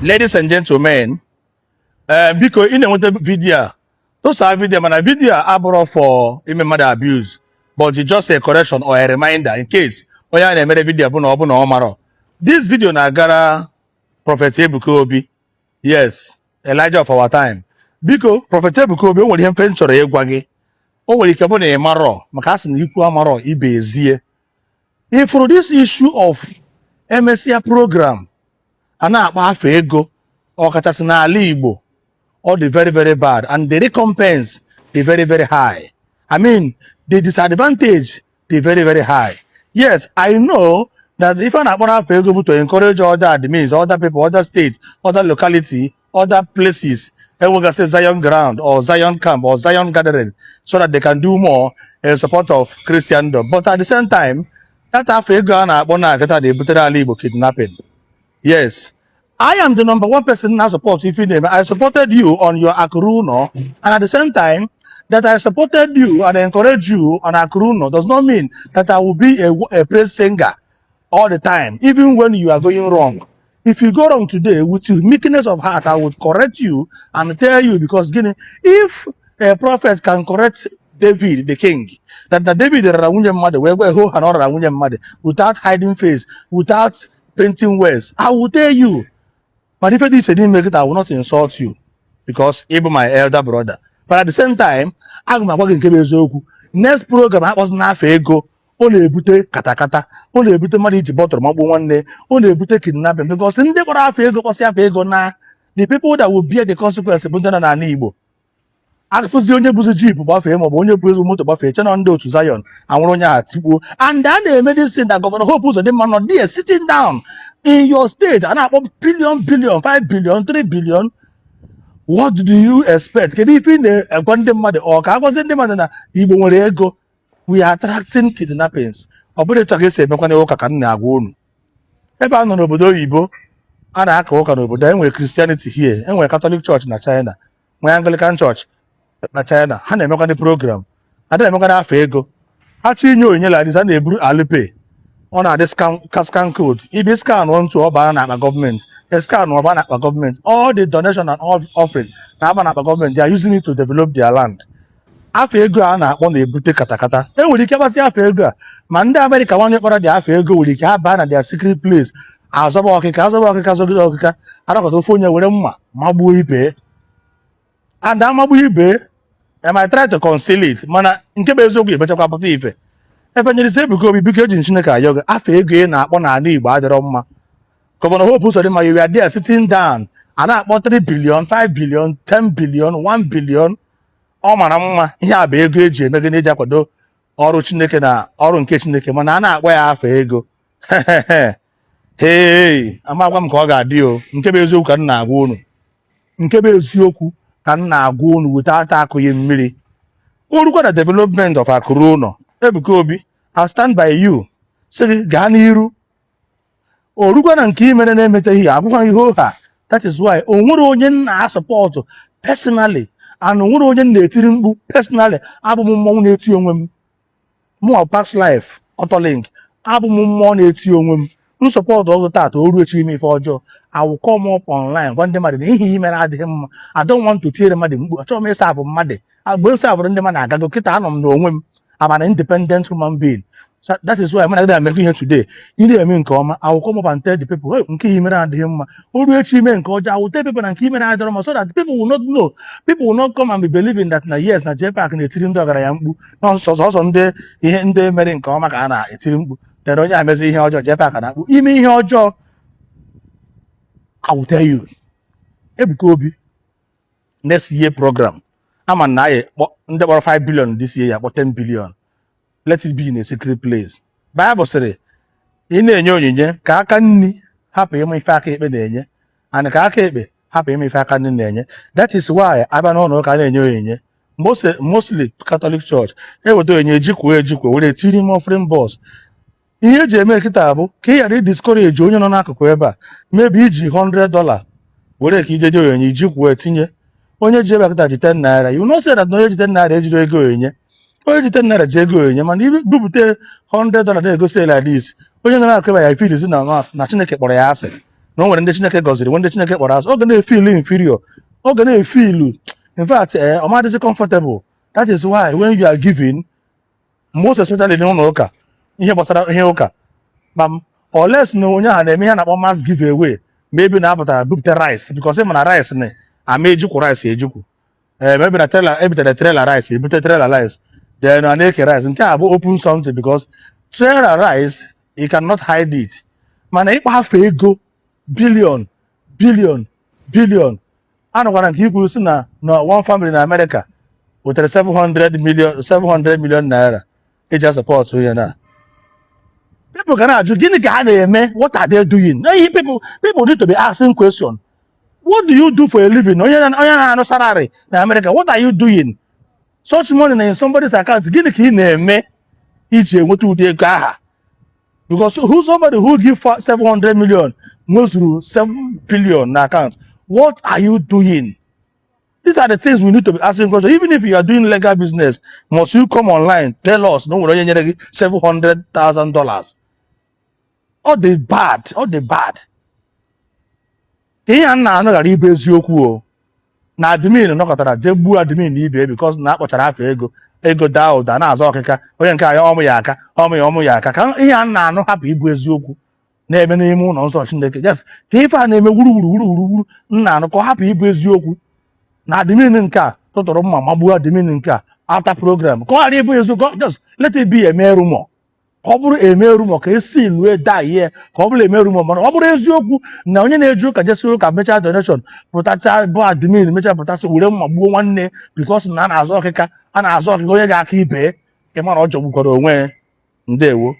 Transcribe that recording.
Ladies and gentlemen, because in the video, those are video, man, a video I brought for mother abuse, but it's just a correction or a reminder in case when I made a video, this video nagara Prophet Ebuka Obi, yes, Elijah of our time, because Prophet Ebuka Obi only him venture a gwagi, only kabon a maro, makasin equal maro ibezie. If for this issue of MSC program, ana akpa ego or kachasị n'ala Igbo, all the very bad, and the recompense the very high. I mean, the disadvantage the very high. Yes, I know that if an akpa ego to encourage other admins, other people, other states, other locality, other places, and we can say Zion ground or Zion camp or Zion gathering, so that they can do more in support of Christendom. But at the same time, that ego na akpa get the ala Igbo kidnapping. Yes, I am the number one person now support if you name. I supported you on your Akuruno, and at the same time that I supported you and encouraged you on Akuruno does not mean that I will be a praise singer all the time, even when you are going wrong. If you go wrong today, with your meekness of heart, I would correct you and tell you, because if a prophet can correct David, the king, that David without hiding face, without painting words, I will tell you. But if this didn't make it, I will not insult you, because even my elder brother. But at the same time, I'm working next program I was not ego, only ebute katakata, only ebute money to bottom one day, only ebute kidnapping, because in the na the people that will bear the consequences put on an Igbo. Akfuzi onye buzi jeep gbafe ma ọ bụ onye bu moto gbafe chena ndị otu Zion anwụrụ onye atikwo, and then they made this thing that Governor Hope Uzodimma not there sitting down in your state and up billion 5 billion 3 billion. What do you expect? Can if in the mother or was in the mother na Igbo nwere ego, we are attracting kidnappings. Obodo to say mekwane ụka ka nna agwa unu ebe anọ n'obodo Igbo a na-aka ụka n'obodo enwere Christianity here, enwere Catholic Church na China, nwere Anglican Church na China, ha na-emekwa the program, ada na-emekwa afọ ego, ha chi inye onye la dis, a na-eburu alụpe ọ na-adị scan code, ibi scan one to ọba na akpa government, scan ọba na akpa government, all the donation and offering na aba na akpa government, they are using it to develop their land. Afọ ego a na-akpọ na-ebute katakata, enwere ike gbasị afọ ego a, ma ndị Amerịka nwanye kpọrọ dị afọ ego nwere ike ha baa na their secret place, azọba ọkịka zọgide ọkịka, arakọta ofe onye were mma magbuo ibe, and amagbu ibe. Am I try to conceal it? Mana nke bụ eziokwu ebechakwa pụta ife. Evangelist Ebuka Obi biko eji Chineke ayọ gị, afọ ego na-akpọ n'ala Igbo adịrọ mma. Governor Hope Uzodimma, you were there sitting down, a na-akpọ 3 billion 5 billion 10 billion 1 billion. Ọ mara mma, ihe a bụ ego eji eme gịnị, eji akwado ọrụ Chineke na ọrụ nke Chineke, mana a na-akpọ ya afọ ego. Hey, amagwa m ka ọ ga-adị o. Nke bụ eziokwu ka m na-agwa unu. Nke bụ eziokwu ka m na-agwa unu without akụghị mmiri. Urukwa na development of Akuruno, Ebuka Obi, I stand by you. Sị gaa n'iru. Orukwa na nke imere na-emeteghị agwụkwa ihe ha. That is why o nwere onye na-support personally, and o nwere onye na-etiri mkpu personally. Abụ m mmọnwụ na-eti onwe m. Mụ past life Autolink, abụ m mmụọ na-eti onwe m. Support ọgụ tata oru echi ime ife ọjọọ. I will come up online gwa ndị mmadụ na ihe ime na-adịghị mma. I don't want to tiere mmadụ mkpu, achọrọ m ịsa abụ mmadụ. Agbe ịsa abụ ndị mmadụ agago kịta anọ m n'onwe m. I'm an independent human being. So that is why I'm not making here today. You know me nkoma, I will come up and tell the people, nke ime na-adịghị mma. Oru echi ime nke ọjọọ, I will tell people na nke ime na-adịghị mma, so that people will not know. People will not come and be believing that na yes, na Jpac na-etiri ndị ọgaranya mkpu. N'ọsọsọ ndị ihe ndị mere nke ọma ka a na-etiri mkpu. Then onye amezi ihe ọjọọ, Jpac na-akpụ ime ihe ọjọọ. I will tell you, Ebuka Obi, next year program, ama na ndị gbara 5 billion this year, about 10 billion. Let it be in a secret place. Bible sịrị, ị na-enye onyinye ka aka nni hapụ ime ife aka ekpe na-enye, and ka aka ekpe hapụ ime ife aka nni na-enye. That is why abịa n'ụlọ ụka na-enye onyinye. Mostly Catholic Church, eweta onyinye ejikwo were tiri ime offering box. Ihe eji eme kịta bụ ka ị ghara discourage onye nọ n'akụkụ ebe a, maybe iji $100 were ka ijeje onyinye ijikwu etinye. Onye ji ebe kịta ji 10 naira, you know say that onye ji 10 naira ejiri ego onyinye. Onye ji 10 naira ji ego onyinye, mana ibi bupute $100 na-egosi like this, onye nọ n'akụkụ ebe ya ifilizi na Chineke kpọrọ ya asị. na o nwere ndị Chineke gọziri nwe ndị Chineke kpọrọ asị oge na-efeel inferior oge na-efeel in fact ọ madịzi comfortable. That is why when you are giving, most especially n'ụlọ ụka ihe gbasara ihe ụka unless na onye ahụ na-eme ihe na-akpọ mass giveaway maybe na-apụtara bupụta rice because ịma na rice na ama ejikwu rice ejikwu maybe na trailer ebutere trailer rice ebute trailer rice then na-eke rice nke a bụ open something because trailer rice you cannot hide it mana ịkpafe ego billion anọkwara nke ikwuru si na one family na America wetere 700 million naira eji support onye na people can ask, gịnị ka ha na-eme? What are they doing? People need to be asking questions. What do you do for a living? Onye na-anọ salary na America, what are you doing? Such money in somebody's account, gịnị ka ị na-eme iji enweta ụdị ego aha? Because somebody who give 700 million goes through 7 billion na account. What are you doing? These are the things we need to be asking questions. Even if you are doing legal business, must you come online, tell us, no, we're $700,000. All the bad. Ihe nna anọ gara ibe eziokwu na admin nọkọtara jegbuo admin ibe because na akpọchara afọ ego daa ụda na-azọ ọkịka onye nke ya ọmụ ya aka ka ihe nna anọ hapụ ibu eziokwu na-eme n'ime ụlọ nsọ Chineke. Yes, ka ife a na-eme wuruwuru nna anọ ka ọ hapụ ibu eziokwu na admin nke a tụtụrụ mma magbuo admin nke a after program ka ọ ghara ibu eziokwu. Just let it be a mere rumor. Ọ bụrụ eme rumor ka esi lue daa ihe ka ọ bụrụ eme rumor mana ọ bụrụ eziokwu na onye na-eji ụka jesi ụka mechaa donation pụtacha bụ admin mechaa pụtasị were mma gbuo nwanne because na a na-azọ ọkịka onye ga-aka ibe ịmara ọ jọgbukwara onwe. Ndewo.